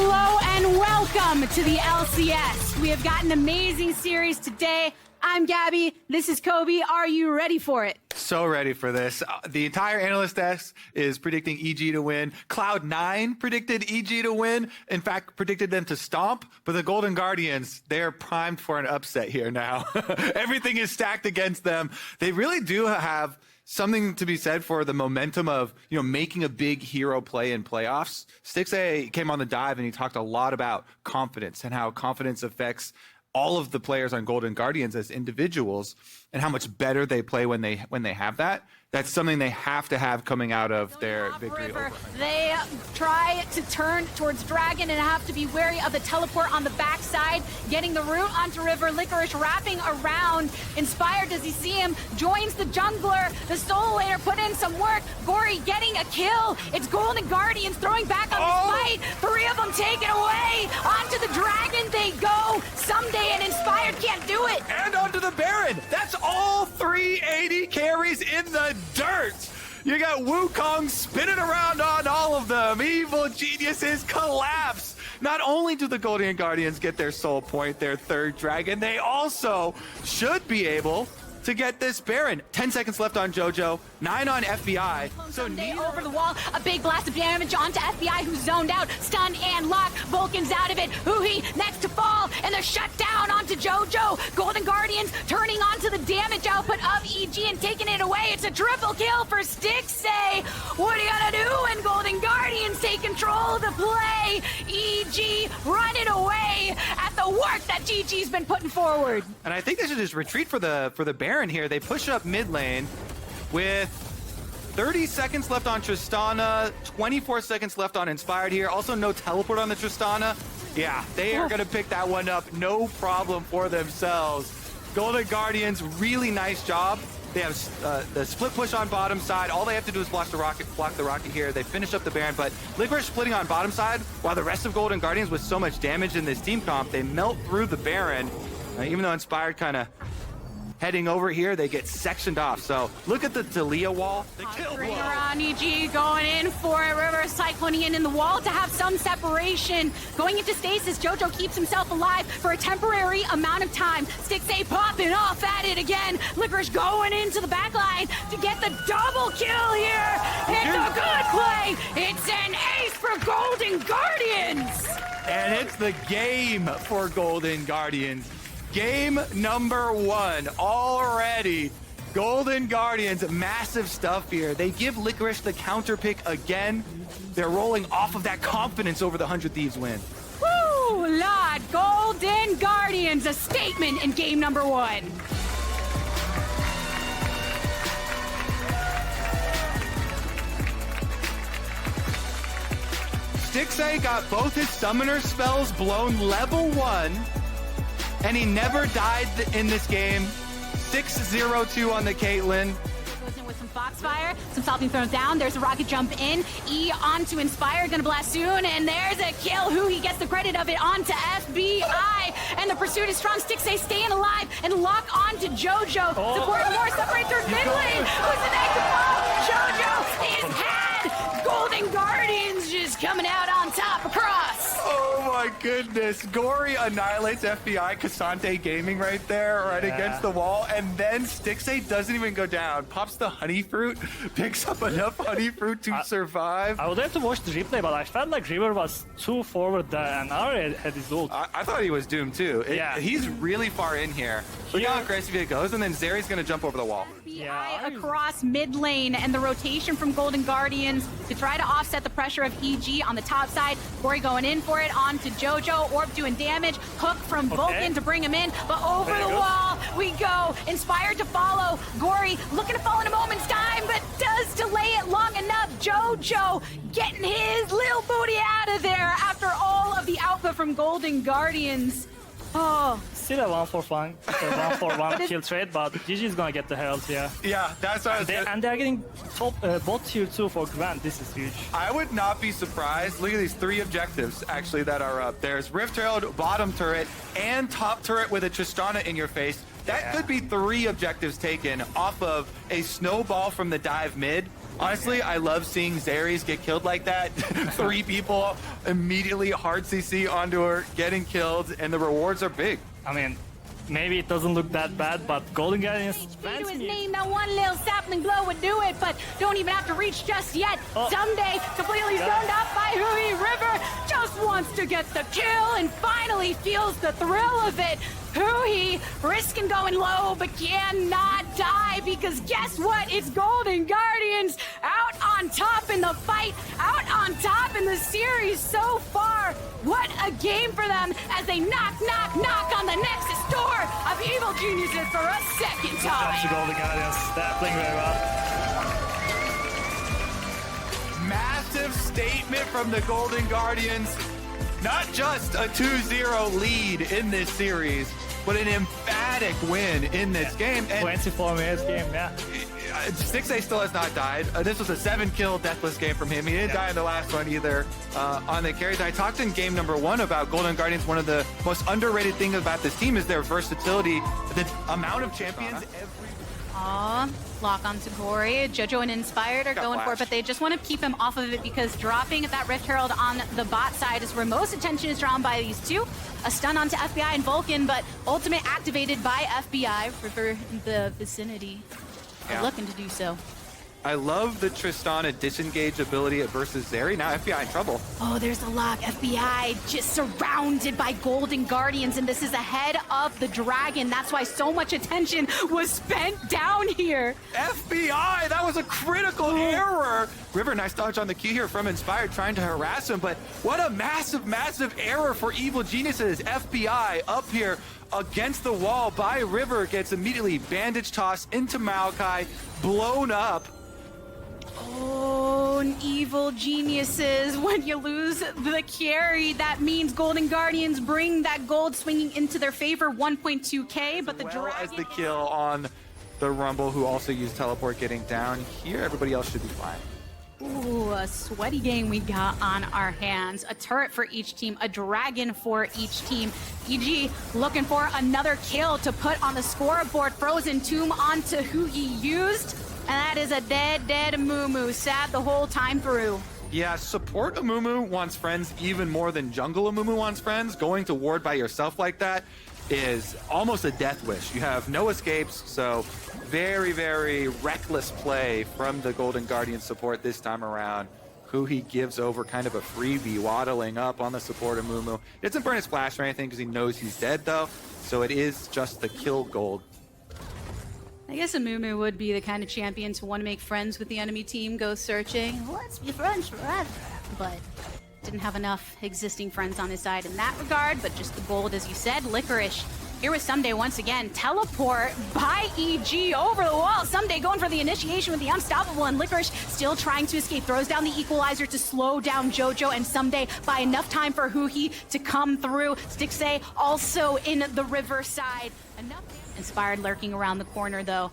Hello and welcome to the LCS. We have got an amazing series today. I'm Gabby, this is Kobe. Are you ready for it? So ready for this. The entire analyst desk is predicting EG to win. Cloud9 predicted EG to win. In fact, predicted them to stomp. But the Golden Guardians, they're primed for an upset here now. Everything is stacked against them. They really do have something to be said for the momentum of, making a big hero play in playoffs. Stixxay came on the dive and he talked a lot about confidence and how confidence affects all of the players on Golden Guardians as individuals and how much better they play when they have that. That's something they have to have coming out of their victory over. They try to turn towards Dragon and have to be wary of the teleport on the backside, getting the route onto River. Licorice wrapping around. Inspired, does he see him? Joins the jungler. The Soul Later put in some work. Gory getting a kill. It's Golden Guardians throwing back on the fight. 3 of them taken away. Onto the Dragon they go. Someday an Inspired can't do it. And onto the Baron. That's all 380 carries in the dirt. You got Wukong spinning around on all of them. Evil geniuses collapse. Not only do the Golden Guardians get their soul point, their 3rd dragon, they also should be able to get this Baron. 10 seconds left on JoJo, 9 on FBI. So over the wall, a big blast of damage onto FBI, who's zoned out, stun and lock. Vulcan's out of it. Huhi next to fall, and they're shut down onto JoJo. Golden Guardians turning onto the damage output of EG and taking it away. It's a triple kill for Stixxay. What are you gonna do when Golden Guardians take control of the play? EG running away at the work that GG's been putting forward. And I think they should just retreat for the Baron here. They push up mid lane with 30 seconds left on Tristana, 24 seconds left on Inspired here. Also no teleport on the Tristana. Yeah, they are going to pick that one up. No problem for themselves. Golden Guardians, really nice job. They have the split push on bottom side. All they have to do is block the rocket here. They finish up the Baron, but Licorice splitting on bottom side, while the rest of Golden Guardians with so much damage in this team comp, they melt through the Baron. Even though Inspired kind of heading over here, they get sectioned off. So look at the Dalia wall. The kill blow. Around EG going in for it. River cycloning in the wall to have some separation. Going into stasis, JoJo keeps himself alive for a temporary amount of time. Stixxay popping off at it again. Licorice going into the back line to get the double kill here. It's a good play. It's an ace for Golden Guardians. And it's the game for Golden Guardians. Game number 1 already. Golden Guardians, massive stuff here. They give Licorice the counter pick again. They're rolling off of that confidence over the 100 Thieves win. Woo, Lord, Golden Guardians, a statement in game number 1. Stixxay got both his summoner spells blown level 1. And he never died in this game. 6-0-2 on the Caitlyn. Goes in with some Foxfire, some salting thrown down. There's a rocket jump in. E onto Inspire, gonna blast soon. And there's a kill. Who he gets the credit of it onto FBI. And the pursuit is strong. Stixxay staying alive and lock onto JoJo. Support more, separate through mid lane. Who's the next ball? JoJo is had. Golden Guardians just coming out on top across. Oh my goodness. Gory annihilates FBI, Cassante Gaming right there, right against the wall. And then Stixxay doesn't even go down. Pops the honey fruit, picks up enough honey fruit to survive. I would have to watch the replay, but I felt like River was too forward and Ari had his ult. I thought he was doomed too. He's really far in here. Look how aggressive it goes, and then Zeri's gonna jump over the wall. Across mid lane, and the rotation from Golden Guardians to try to offset the pressure of EG on the top side. Gory going in for it onto JoJo. Orb doing damage. Hook from Vulcan to bring him in, but over the wall we go. Inspired to follow. Gory looking to fall in a moment's time, but does delay it long enough. JoJo getting his little booty out of there after all of the output from Golden Guardians. Oh. Still a 1-for-1, 1-for-1 kill trade, but GG's gonna get the herald here. Yeah, that's what I was and they're getting top bot tier 2 for Grant. This is huge. I would not be surprised. Look at these 3 objectives actually that are up. There's Rift Herald, bottom turret, and top turret with a Tristana in your face. That could be 3 objectives taken off of a snowball from the dive mid Honestly, I love seeing Zaries get killed like that. 3 people immediately hard CC onto her, getting killed, and the rewards are big. I mean, maybe it doesn't look that bad, but Golden Guardians To his name, that one little sapling blow would do it, but don't even have to reach just yet. Someday, completely zoned up by Hui. River just wants to get the kill and finally feels the thrill of it. Hui risking going low, but cannot die because guess what? It's Golden Guardians out on top in the fight, out on top in the series so far. What a game for them as they knock on the Nexus door of Evil Geniuses for a second That's the time. Golden Guardians. They're playing very well. Massive statement from the Golden Guardians. Not just a 2-0 lead in this series, but an emphatic win in this game. And 24 minutes game, yeah. 6A still has not died. This was a 7-kill deathless game from him. He didn't die in the last one either on the carries. I talked in game number 1 about Golden Guardians. One of the most underrated things about this team is their versatility. The amount of champions Lock onto Gory. Jojo and Inspired are going for it, but they just want to keep him off of it because dropping that Rift Herald on the bot side is where most attention is drawn by these two. A stun onto FBI and Vulcan, but ultimate activated by FBI. River in the vicinity. Yeah. Looking to do so. I love the Tristana disengage ability versus Zeri. Now FBI in trouble. Oh, there's the lock. FBI just surrounded by Golden Guardians, and this is ahead of the Dragon. That's why so much attention was spent down here. FBI, that was a critical error. River, nice dodge on the Q here from Inspired, trying to harass him, but what a massive error for Evil Geniuses. FBI up here against the wall by River, gets immediately bandage tossed into Maokai, blown up. Oh, Evil Geniuses. When you lose the carry, that means Golden Guardians bring that gold swinging into their favor, 1.2k, but the Dragon As the kill on the Rumble, who also used teleport, getting down here. Everybody else should be fine. Ooh, a sweaty game we got on our hands. A turret for each team, a dragon for each team. EG looking for another kill to put on the scoreboard. Frozen Tomb onto who he used. And that is a dead Mumu. Sad the whole time through. Yeah, support Amumu wants friends even more than jungle Amumu wants friends. Going to ward by yourself like that is almost a death wish. You have no escapes, so very reckless play from the Golden Guardian support this time around. Who he gives over kind of a freebie, waddling up on the support of Mumu. Doesn't burn his flash or anything because he knows he's dead though, so it is just the kill gold. I guess a Mumu would be the kind of champion to want to make friends with the enemy team, go searching. Let's be friends forever. But didn't have enough existing friends on his side in that regard, but just the gold, as you said. Licorice here with Someday once again. Teleport by EG over the wall. Someday going for the initiation with the Unstoppable, and Licorice still trying to escape. Throws down the Equalizer to slow down Jojo, and Someday by enough time for Huhi to come through. Stixay also in the river side. Enough. Inspired lurking around the corner though.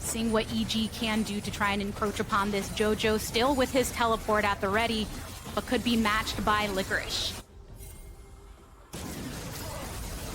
Seeing what EG can do to try and encroach upon this. Jojo still with his teleport at the ready, but could be matched by Licorice.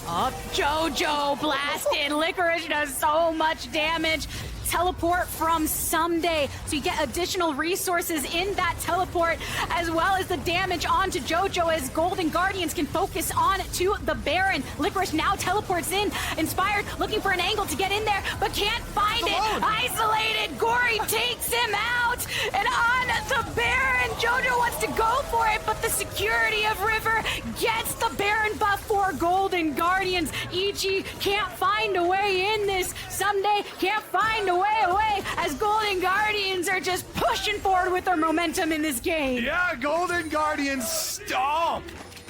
Up, Jojo blasted. Licorice does so much damage. Teleport from Someday, so you get additional resources in that teleport, as well as the damage onto Jojo as Golden Guardians can focus on to the Baron. Licorice now teleports in. Inspired looking for an angle to get in there, but can't find it. Isolated. Gory takes him out, and on the Baron. Jojo wants to go for it, but the security of River gets the Baron buff for Golden Guardians. EG can't find a way in this. Someday can't find a way away as Golden Guardians are just pushing forward with their momentum in this game. Yeah, Golden Guardians stomp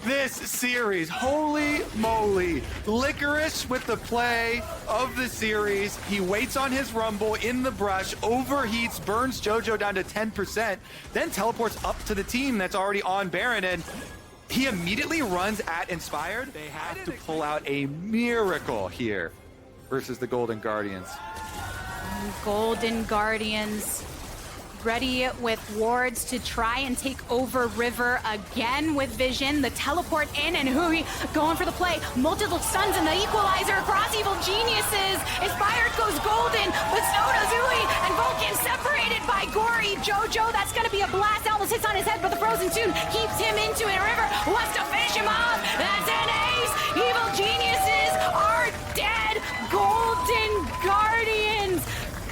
this series. Holy moly. Licorice with the play of the series. He waits on his Rumble in the brush, overheats, burns Jojo down to 10%, then teleports up to the team that's already on Baron, and he immediately runs at Inspired. They have to pull out a miracle here versus the Golden Guardians. Golden Guardians ready with wards to try and take over River again with Vision. The teleport in and Hui going for the play. Multiple stuns and the equalizer across Evil Geniuses. Inspired goes Golden, but so does Hui. And Vulcan separated by Gory. Jojo, that's going to be a blast. Almost hits on his head, but the Frozen Tune keeps him into it. River wants to finish him off. That's an ace. Evil Geniuses are dead. Golden Guardians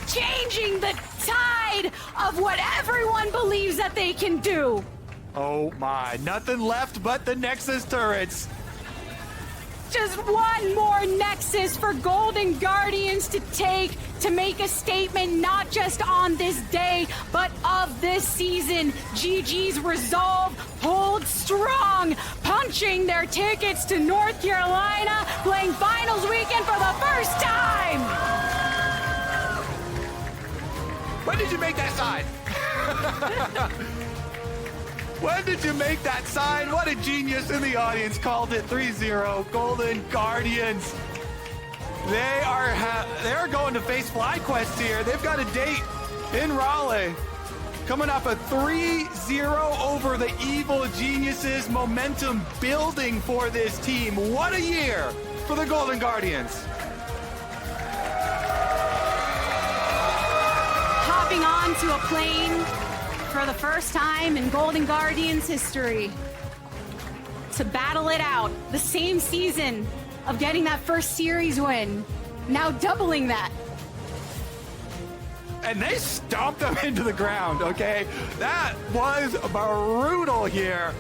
changing the tide of what everyone believes that they can do. Oh my, nothing left but the Nexus turrets. Just one more Nexus for Golden Guardians to take to make a statement, not just on this day, but of this season. GG's resolve holds strong, punching their tickets to North Carolina, playing finals weekend for the first time. When did you make that sign? When did you make that sign? What a genius in the audience called it 3-0. Golden Guardians. They are going to face FlyQuest here. They've got a date in Raleigh. Coming off a 3-0 over the Evil Geniuses. Momentum building for this team. What a year for the Golden Guardians. Hopping onto a plane for the first time in Golden Guardians history to battle it out. The same season of getting that first series win, now doubling that. And they stomped them into the ground, okay? That was brutal here.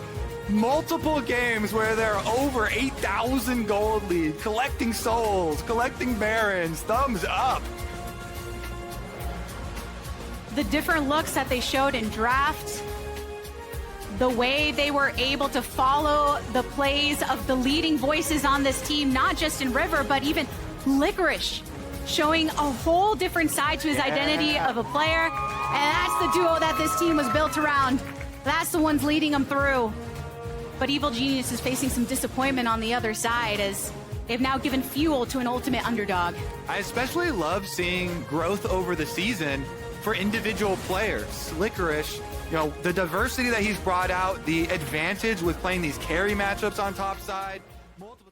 Multiple games where they're over 8,000 gold lead, collecting souls, collecting barons, thumbs up. The different looks that they showed in draft, the way they were able to follow the plays of the leading voices on this team, not just in River, but even Licorice, showing a whole different side to his identity of a player. And that's the duo that this team was built around. That's the ones leading them through. But Evil Genius is facing some disappointment on the other side as they've now given fuel to an ultimate underdog. I especially love seeing growth over the season for individual players. Licorice, you know, the diversity that he's brought out, the advantage with playing these carry matchups on top side. Multiple